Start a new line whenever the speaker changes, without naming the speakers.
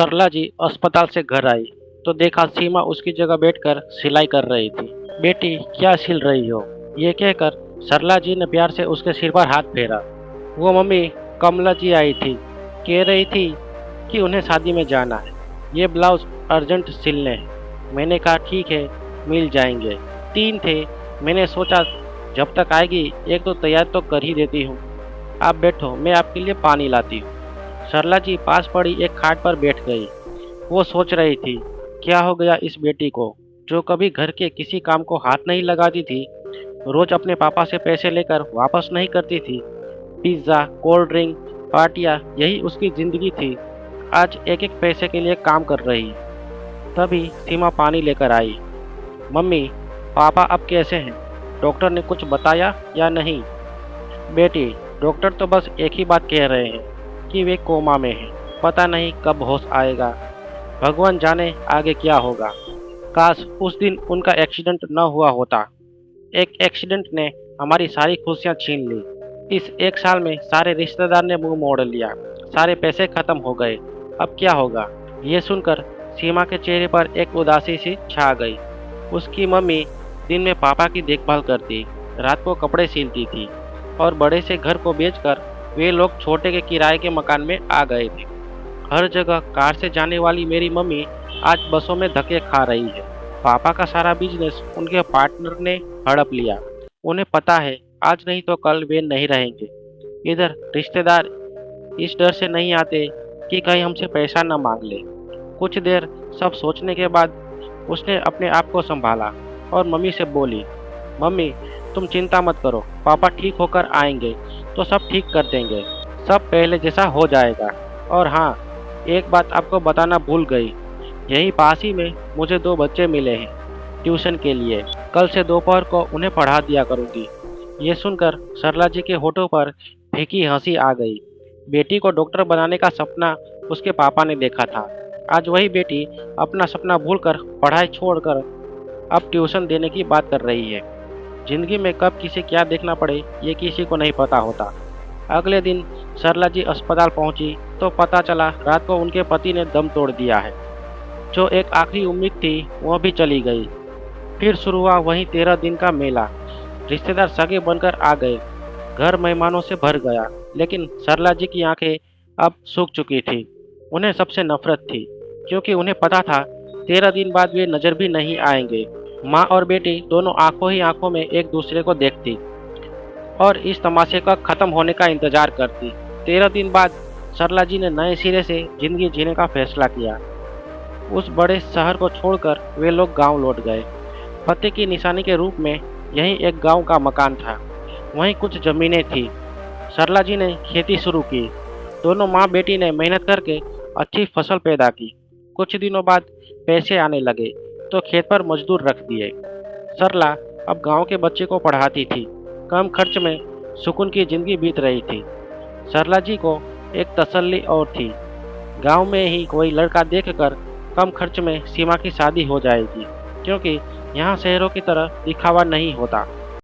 सरला जी अस्पताल से घर आई तो देखा सीमा उसकी जगह बैठकर सिलाई कर रही थी। बेटी क्या सिल रही हो? ये कहकर सरला जी ने प्यार से उसके सिर पर हाथ फेरा। वो मम्मी, कमला जी आई थी, कह रही थी कि उन्हें शादी में जाना है, ये ब्लाउज अर्जेंट सिलने हैं। मैंने कहा ठीक है, मिल जाएंगे। 3 थे, मैंने सोचा जब तक आएगी एक तो तैयार तो कर ही देती हूँ। आप बैठो, मैं आपके लिए पानी लाती हूँ। सरला जी पास पड़ी एक खाट पर बैठ गई। वो सोच रही थी क्या हो गया इस बेटी को, जो कभी घर के किसी काम को हाथ नहीं लगाती थी, रोज अपने पापा से पैसे लेकर वापस नहीं करती थी। पिज्ज़ा, कोल्ड ड्रिंक, पार्टियाँ, यही उसकी जिंदगी थी। आज एक एक पैसे के लिए काम कर रही। तभी सीमा पानी लेकर आई। मम्मी, पापा अब कैसे हैं? डॉक्टर ने कुछ बताया या नहीं? बेटी, डॉक्टर तो बस एक ही बात कह रहे हैं कि वे कोमा में हैं, पता नहीं कब होश आएगा। भगवान जाने आगे क्या होगा। काश उस दिन उनका एक्सीडेंट न हुआ होता। एक एक्सीडेंट ने हमारी सारी खुशियां छीन ली। इस 1 साल में सारे रिश्तेदार ने मुंह मोड़ लिया, सारे पैसे खत्म हो गए। अब क्या होगा? ये सुनकर सीमा के चेहरे पर एक उदासी सी छा गई। उसकी मम्मी दिन में पापा की देखभाल करती, रात को कपड़े सिलती थी और बड़े से घर को बेचकर वे लोग छोटे के किराए के मकान में आ गए थे। हर जगह कार से जाने वाली मेरी मम्मी आज बसों में धक्के खा रही है। पापा का सारा बिजनेस उनके पार्टनर ने हड़प लिया। उन्हें पता है आज नहीं तो कल वे नहीं रहेंगे। इधर रिश्तेदार इस डर से नहीं आते कि कहीं हमसे पैसा न मांग ले। कुछ देर सब सोचने के बाद उसने अपने आप को संभाला और मम्मी से बोली, मम्मी तुम चिंता मत करो, पापा ठीक होकर आएंगे तो सब ठीक कर देंगे, सब पहले जैसा हो जाएगा। और हाँ, एक बात आपको बताना भूल गई, यहीं पास ही में मुझे 2 बच्चे मिले हैं ट्यूशन के लिए। कल से दोपहर को उन्हें पढ़ा दिया करूँगी। ये सुनकर सरला जी के होठों पर फीकी हंसी आ गई। बेटी को डॉक्टर बनाने का सपना उसके पापा ने देखा था। आज वही बेटी अपना सपना भूलकर पढ़ाई छोड़कर अब ट्यूशन देने की बात कर रही है। जिंदगी में कब किसे क्या देखना पड़े ये किसी को नहीं पता होता। अगले दिन सरला जी अस्पताल पहुंची तो पता चला रात को उनके पति ने दम तोड़ दिया है। जो एक आखिरी उम्मीद थी वह भी चली गई। फिर शुरू हुआ वही 13 दिन का मेला। रिश्तेदार सगे बनकर आ गए, घर मेहमानों से भर गया। लेकिन सरला जी की आंखें अब सूख चुकी थी। उन्हें सबसे नफरत थी, क्योंकि उन्हें पता था 13 दिन बाद वे नजर भी नहीं आएंगे। माँ और बेटी दोनों आंखों ही आंखों में एक दूसरे को देखती और इस तमाशे का खत्म होने का इंतजार करती। 13 दिन बाद सरला जी ने नए सिरे से जिंदगी जीने का फैसला किया। उस बड़े शहर को छोड़कर वे लोग गांव लौट गए। पते की निशानी के रूप में यहीं एक गांव का मकान था, वहीं कुछ जमीनें थी। सरला जी ने खेती शुरू की। दोनों माँ बेटी ने मेहनत करके अच्छी फसल पैदा की। कुछ दिनों बाद पैसे आने लगे तो खेत पर मजदूर रख दिए। सरला अब गांव के बच्चे को पढ़ाती थी। कम खर्च में सुकून की जिंदगी बीत रही थी। सरला जी को एक तसल्ली और थी, गांव में ही कोई लड़का देखकर कम खर्च में सीमा की शादी हो जाएगी, क्योंकि यहाँ शहरों की तरह दिखावा नहीं होता।